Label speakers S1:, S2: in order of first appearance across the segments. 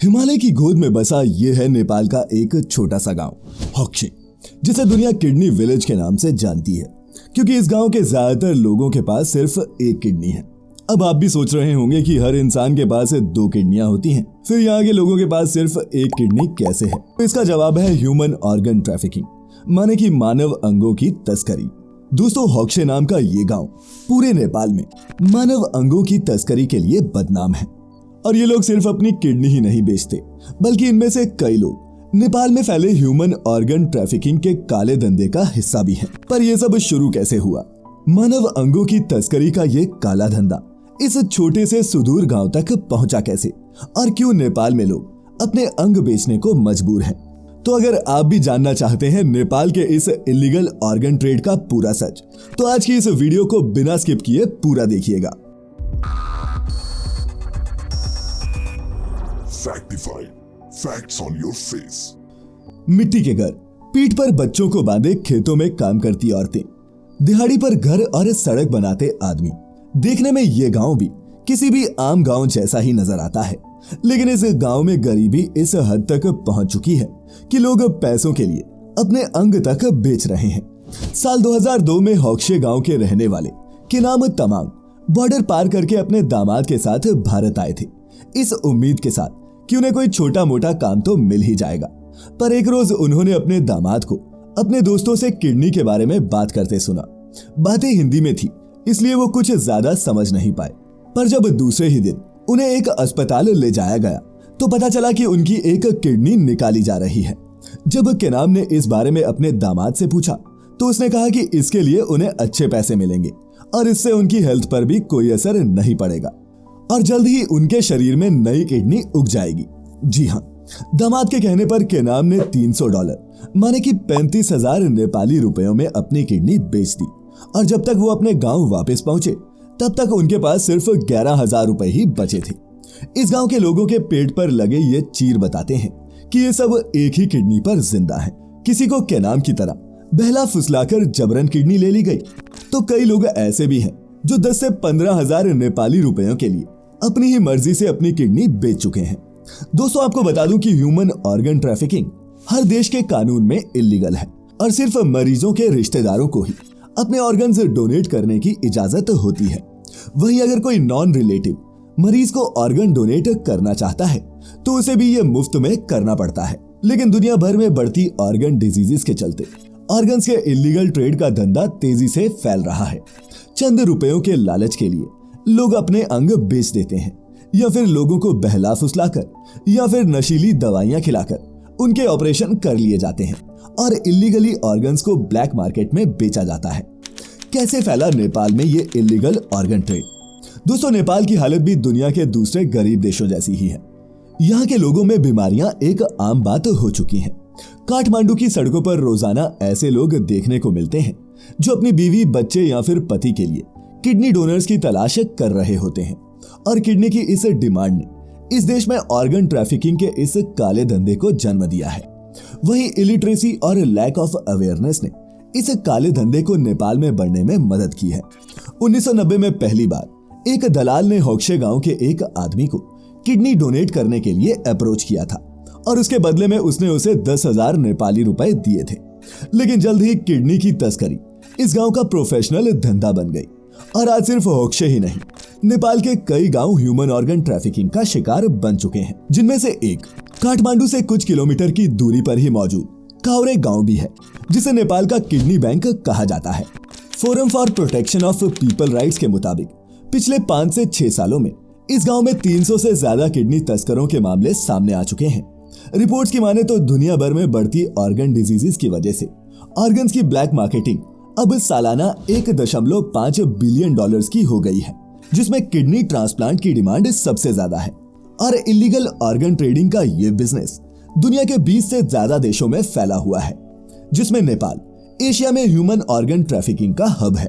S1: हिमालय की गोद में बसा ये है नेपाल का एक छोटा सा गांव होक्से, जिसे दुनिया किडनी विलेज के नाम से जानती है, क्योंकि इस गांव के ज्यादातर लोगों के पास सिर्फ एक किडनी है। अब आप भी सोच रहे होंगे कि हर इंसान के पास 2 किडनियां होती हैं, फिर यहाँ के लोगों के पास सिर्फ एक किडनी कैसे है? तो इसका जवाब है ह्यूमन ऑर्गन ट्रैफिकिंग, माने कि मानव अंगों की तस्करी। दोस्तों, होक्से नाम का ये गांव पूरे नेपाल में मानव अंगों की तस्करी के लिए बदनाम है। और ये लोग सिर्फ अपनी किडनी ही नहीं बेचते, बल्कि इनमें से कई लोग नेपाल में फैले ह्यूमन ऑर्गन ट्रैफिकिंग के काले धंधे का हिस्सा भी हैं। पर यह सब शुरू कैसे हुआ? मानव अंगों की तस्करी का ये काला धंधा इस छोटे से सुदूर गांव तक पहुंचा कैसे, और क्यों नेपाल में लोग अपने अंग बेचने को मजबूर हैं? तो अगर आप भी जानना चाहते हैं नेपाल के इस इलीगल ऑर्गन ट्रेड का पूरा सच, तो आज की इस वीडियो को बिना स्किप किए पूरा देखिएगा।
S2: Factified. Facts on your face.
S1: मिट्टी के घर, पीठ पर बच्चों को बांधे खेतों में काम करती औरतें, दिहाड़ी पर घर और सड़क बनाते आदमी। देखने में ये गांव भी किसी भी आम गांव जैसा ही नजर आता है, लेकिन इस गांव में गरीबी इस हद तक पहुंच चुकी है कि लोग पैसों के लिए अपने अंग तक बेच रहे हैं। साल 2002 में होक्से गांव के रहने वाले के नाम तमांग बॉर्डर पार करके अपने दामाद के साथ भारत आए थे, इस उम्मीद के साथ कि उन्हें कोई छोटा मोटा काम तो मिल ही जाएगा। पर एक रोज उन्होंने अपने दामाद को अपने दोस्तों से किडनी के बारे में बात करते सुना। बातें हिंदी में थी, इसलिए वो कुछ ज्यादा समझ नहीं पाए। पर जब दूसरे ही दिन उन्हें एक अस्पताल ले जाया गया तो पता चला कि उनकी एक किडनी निकाली जा रही है। जब केनाम ने इस बारे में अपने दामाद से पूछा तो उसने कहा कि इसके लिए उन्हें अच्छे पैसे मिलेंगे और इससे उनकी हेल्थ पर भी कोई असर नहीं पड़ेगा और जल्द ही उनके शरीर में नई किडनी उग जाएगी। जी हाँ, दामाद के कहने पर केनाम ने $300 माने कि 35,000 नेपाली रुपयों में अपनी किडनी बेच दी। और जब तक वो अपने गांव वापस पहुंचे तब तक उनके पास सिर्फ 11,000 रुपए ही बचे थे। इस गांव के लोगों के पेट पर लगे ये चीर बताते हैं कि ये सब एक ही किडनी पर जिंदा है। किसी को केनाम की तरह बहला फुसलाकर जबरन किडनी ले ली गई, तो कई लोग ऐसे भी हैं जो 10 से 15,000 नेपाली रुपयों के लिए अपनी ही मर्जी से अपनी किडनी बेच चुके हैं। दोस्तों, आपको बता दूं कि ह्यूमन ऑर्गन ट्रैफिकिंग हर देश के कानून में इलीगल है और सिर्फ मरीजों के रिश्तेदारों को ही अपने ऑर्गन्स डोनेट करने की इजाजत होती है। वहीं अगर कोई नॉन रिलेटिव मरीज को ऑर्गन डोनेट करना चाहता है तो उसे भी ये मुफ्त में करना पड़ता है। लेकिन दुनिया भर में बढ़ती ऑर्गन डिजीजेस के चलते ऑर्गन्स के इलीगल ट्रेड का धंधा तेजी से फैल रहा है। चंद रुपयों के लालच के लिए लोग अपने अंग बेच देते हैं, या फिर लोगों को बहला फुसलाकर या फिर नशीली दवाइयां खिलाकर उनके ऑपरेशन कर लिए जाते हैं और इलीगली ऑर्गन्स को ब्लैक मार्केट में बेचा जाता है। कैसे फैला नेपाल में ये इलीगल ऑर्गन ट्रेड? दोस्तों, नेपाल की हालत भी दुनिया के दूसरे गरीब देशों जैसी ही है। यहाँ के लोगों में बीमारियां एक आम बात हो चुकी हैं। काठमांडू की सड़कों पर रोजाना ऐसे लोग देखने को मिलते हैं जो अपनी बीवी, बच्चे या फिर पति के लिए किडनी डोनर्स की तलाश कर रहे होते हैं। और किडनी की इस डिमांड ने इस देश में ऑर्गन ट्रैफिकिंग के इस काले धंधे को जन्म दिया है। वहीं इलिटरेसी और लैक ऑफ अवेयरनेस ने इस काले धंधे को नेपाल में बढ़ने में मदद की है। 1990 में पहली बार एक दलाल ने होक्से गांव के एक आदमी को किडनी डोनेट करने के लिए अप्रोच किया था और उसके बदले में उसने उसे 10,000 नेपाली रुपए दिए थे। लेकिन जल्द ही किडनी की तस्करी इस गांव का प्रोफेशनल धंधा बन गई और आज सिर्फ होक्से ही नहीं, नेपाल के कई गांव ह्यूमन ऑर्गन ट्रैफिकिंग का शिकार बन चुके हैं, जिनमें से एक काठमांडू से कुछ किलोमीटर की दूरी पर ही मौजूद कावरे गांव भी है, जिसे नेपाल का किडनी बैंक कहा जाता है। Forum for protection of people rights के मुताबिक पिछले 5 से 6 सालों में इस गांव में 300 से ज्यादा किडनी तस्करों के मामले सामने आ चुके हैं। रिपोर्ट्स की माने तो दुनिया भर में बढ़ती ऑर्गन डिजीजेस की वजह से ऑर्गन्स की ब्लैक मार्केटिंग अब सालाना $1.5 बिलियन की हो गई है, जिसमें किडनी ट्रांसप्लांट की डिमांड सबसे ज्यादा है। और इलीगल ऑर्गन ट्रेडिंग का ये बिजनेस दुनिया के 20 से ज्यादा देशों में फैला हुआ है, जिसमें नेपाल एशिया में ह्यूमन ऑर्गन ट्रैफिकिंग का हब है।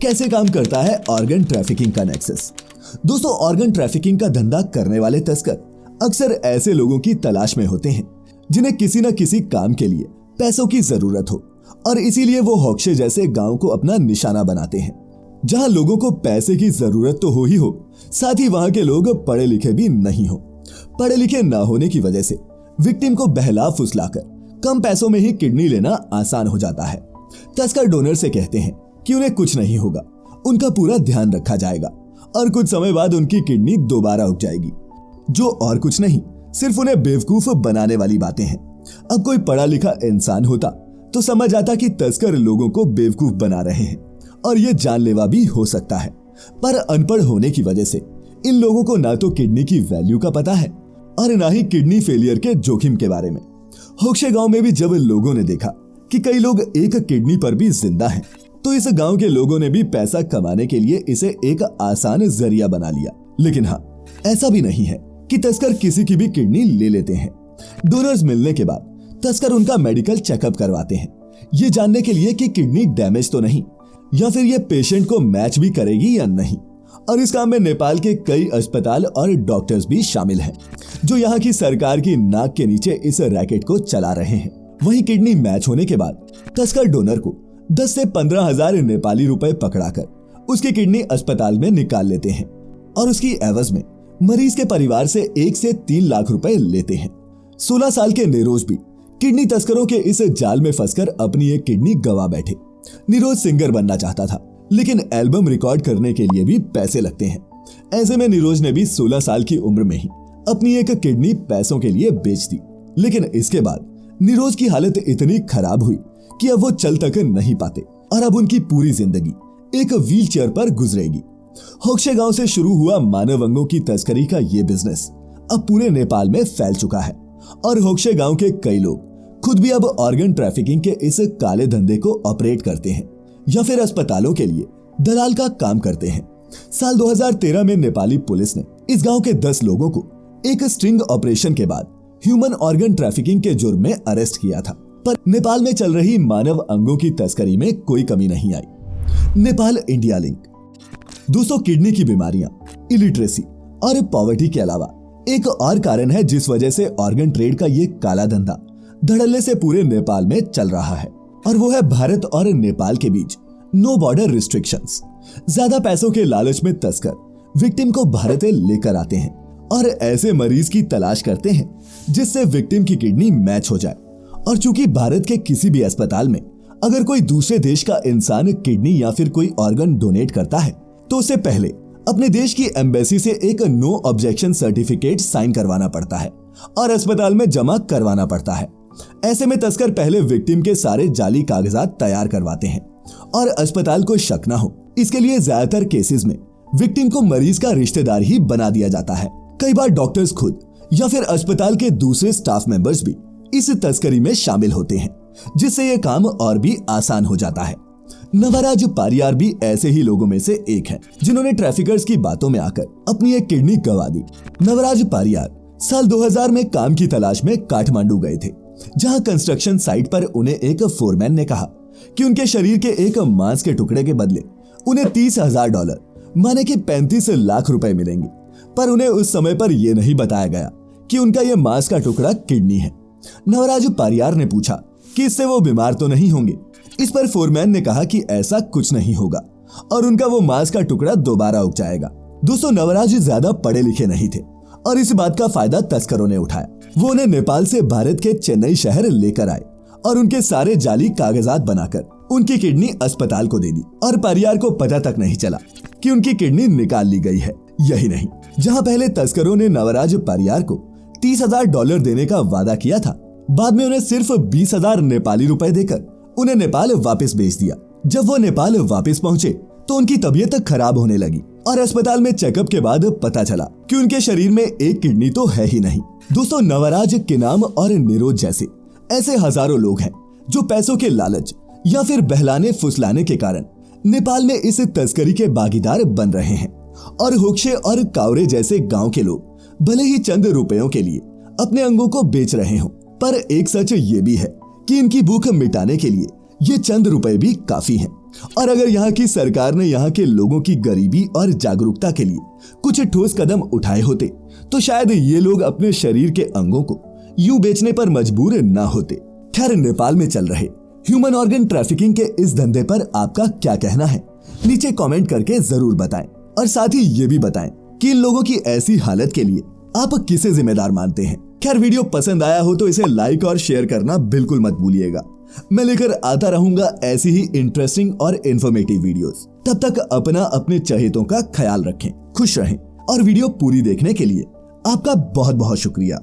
S1: कैसे काम करता है ऑर्गन ट्रैफिकिंग का नेक्सस? दोस्तों, ऑर्गन ट्रैफिकिंग का धंधा करने वाले तस्कर अक्सर ऐसे लोगों की तलाश में होते हैं जिन्हें किसी न किसी काम के लिए पैसों की जरूरत हो, और इसीलिए वो होक्से जैसे गांव को अपना निशाना बनाते हैं, जहां लोगों को पैसे की जरूरत तो हो ही हो, साथ ही वहां के लोग पढ़े लिखे भी नहीं हो। पढ़े लिखे ना होने की वजह से विक्टिम को बहला फुसलाकर कम पैसों में ही किडनी लेना आसान हो जाता है। तस्कर डोनर से कहते हैं कि उन्हें कुछ नहीं होगा, उनका पूरा ध्यान रखा जाएगा और कुछ समय बाद उनकी किडनी दोबारा उग जाएगी, जो और कुछ नहीं सिर्फ उन्हें बेवकूफ बनाने वाली बातें हैं। अब कोई पढ़ा लिखा इंसान होता तो समझ आता कि तस्कर लोगों को बेवकूफ बना रहे हैं और ये जानलेवा भी हो सकता है, पर अनपढ़ होने की वजह से इन लोगों को ना तो किडनी की वैल्यू का पता है और ना ही किडनी फेलियर के जोखिम के बारे में। होक्शे गांव में भी जब लोगों ने देखा कि कई लोग एक किडनी पर भी जिंदा हैं, तो इस गांव के लोगों ने भी पैसा कमाने के लिए इसे एक आसान जरिया बना लिया। लेकिन हाँ, ऐसा भी नहीं है कि तस्कर किसी की भी किडनी ले लेते हैं। डोनर्स मिलने के बाद तस्कर उनका मेडिकल चेकअप करवाते हैं, ये जानने के लिए कि किडनी डैमेज तो नहीं या फिर ये पेशेंट को मैच भी करेगी या नहीं। और इस काम में नेपाल के कई अस्पताल और डॉक्टर्स भी शामिल हैं, जो यहाँ की सरकार की नाक के नीचे इस रैकेट को चला रहे हैं। वहीं किडनी मैच होने के बाद तस्कर डोनर को 10 से 15 हजार नेपाली रुपए पकड़ाकर उसकी किडनी अस्पताल में निकाल लेते हैं और उसकी एवज में मरीज के परिवार से 1 से 3 लाख रुपए लेते हैं। 16 साल के निरोज भी किडनी तस्करों के इस जाल में फंसकर अपनी एक किडनी गवा बैठे। निरोज सिंगर बनना चाहता था, लेकिन एल्बम रिकॉर्ड करने के लिए भी पैसे लगते हैं। ऐसे में निरोज ने भी 16 साल की उम्र में ही अपनी एक किडनी पैसों के लिए बेच दी। लेकिन इसके बाद निरोज की हालत इतनी खराब हुई कि अब वो चल तक नहीं पाते और अब उनकी पूरी जिंदगी एक व्हील चेयर पर गुजरेगी। होक्शे गांव से शुरू हुआ मानव अंगों की तस्करी का ये बिजनेस अब पूरे नेपाल में फैल चुका है और होक्शे गांव के कई लोग खुद भी अब ऑर्गन ट्रैफिकिंग के इस काले धंधे को ऑपरेट करते हैं या फिर अस्पतालों के लिए दलाल का काम करते हैं। साल 2013 में नेपाली पुलिस ने इस गांव के 10 लोगों को एक स्ट्रिंग ऑपरेशन के बाद ह्यूमन ऑर्गन ट्रैफिकिंग के जुर्म में अरेस्ट किया था। पर नेपाल में चल रही मानव अंगों की तस्करी में कोई कमी नहीं आई। Nepal India link. दोस्तों, किडनी की बीमारियां, इलिटरेसी और पॉवर्टी के अलावा एक और कारण है जिस वजह से ऑर्गन ट्रेड का ये काला धंधा धड़ल्ले से पूरे नेपाल में चल रहा है, और वो है भारत और नेपाल के बीच नो बॉर्डर रिस्ट्रिक्शंस। ज्यादा पैसों के लालच में तस्कर विक्टिम को भारत लेकर आते हैं और ऐसे मरीज की तलाश करते हैं जिससे विक्टिम की किडनी मैच हो जाए। और चूंकि भारत के किसी भी अस्पताल में अगर कोई दूसरे देश का इंसान किडनी या फिर कोई ऑर्गन डोनेट करता है तो उसे पहले अपने देश की एम्बेसी से एक नो ऑब्जेक्शन सर्टिफिकेट साइन करवाना पड़ता है और अस्पताल में जमा करवाना पड़ता है। ऐसे में तस्कर पहले विक्टिम के सारे जाली कागजात तैयार करवाते हैं और अस्पताल को शक न हो इसके लिए ज्यादातर केसेस में विक्टिम को मरीज का रिश्तेदार ही बना दिया जाता है। कई बार डॉक्टर्स खुद या फिर अस्पताल के दूसरे स्टाफ मेंबर्स भी इस तस्करी में शामिल होते हैं, जिससे यह काम और भी आसान हो जाता है। नवराज पारियार भी ऐसे ही लोगों में से एक है जिन्होंने ट्रैफिकर्स की बातों में आकर अपनी एक किडनी गंवा दी। नवराज पारियार साल 2000 में काम की तलाश में काठमांडू गए थे, जहां कंस्ट्रक्शन साइट पर उन्हें एक फोरमैन ने कहा कि उनके शरीर के एक मांस के टुकड़े के बदले उन्हें $30,000 माने कि 35 लाख रुपए मिलेंगे। पर उन्हें उस समय पर यह नहीं बताया गया कि उनका यह मांस का टुकड़ा किडनी है। नवराज पारियार ने पूछा कि इससे वो बीमार तो नहीं होंगे। इस पर फोरमैन ने कहा कि ऐसा कुछ नहीं होगा और उनका वो मांस का टुकड़ा दोबारा उग जाएगा। दोस्तों, नवराज ज्यादा पढ़े लिखे नहीं थे और इस बात का फायदा तस्करों ने उठाया। वो उन्हें नेपाल से भारत के चेन्नई शहर लेकर आए और उनके सारे जाली कागजात बनाकर उनकी किडनी अस्पताल को दे दी और पारियार को पता तक नहीं चला कि उनकी किडनी निकाल ली गई है। यही नहीं, जहां पहले तस्करों ने नवराज पारियार को $30,000 देने का वादा किया था, बाद में उन्हें सिर्फ 20,000 नेपाली रुपए देकर उन्हें नेपाल वापस भेज दिया। जब वो नेपाल वापस पहुंचे तो उनकी तबीयत खराब होने लगी और अस्पताल में चेकअप के बाद पता चला कि उनके शरीर में एक किडनी तो है ही नहीं। दोस्तों, नवराज, किनाम और निरोज जैसे ऐसे हजारों लोग हैं जो पैसों के लालच या फिर बहलाने फुसलाने के कारण नेपाल में इस तस्करी के भागीदार बन रहे हैं। और होक्शे और कावरे जैसे गांव के लोग भले ही चंद रुपयों के लिए अपने अंगों को बेच रहे हों, पर एक सच ये भी है कि इनकी भूख मिटाने के लिए ये चंद रुपए भी काफी हैं। और अगर यहाँ की सरकार ने यहाँ के लोगों की गरीबी और जागरूकता के लिए कुछ ठोस कदम उठाए होते तो शायद ये लोग अपने शरीर के अंगों को यूं बेचने पर मजबूर ना होते। खैर, नेपाल में चल रहे ह्यूमन ऑर्गन ट्रैफिकिंग के इस धंधे पर आपका क्या कहना है, नीचे कमेंट करके जरूर बताएं और साथ ही ये भी बताएं कि इन लोगों की ऐसी हालत के लिए आप किसे जिम्मेदार मानते हैं? खैर, वीडियो पसंद आया हो तो इसे लाइक और शेयर करना बिल्कुल मत भूलिएगा। मैं लेकर आता रहूंगा ऐसी ही इंटरेस्टिंग और इन्फॉर्मेटिव वीडियोस। तब तक अपने चहेतों का ख्याल रखें, खुश रहें और वीडियो पूरी देखने के लिए आपका बहुत बहुत शुक्रिया।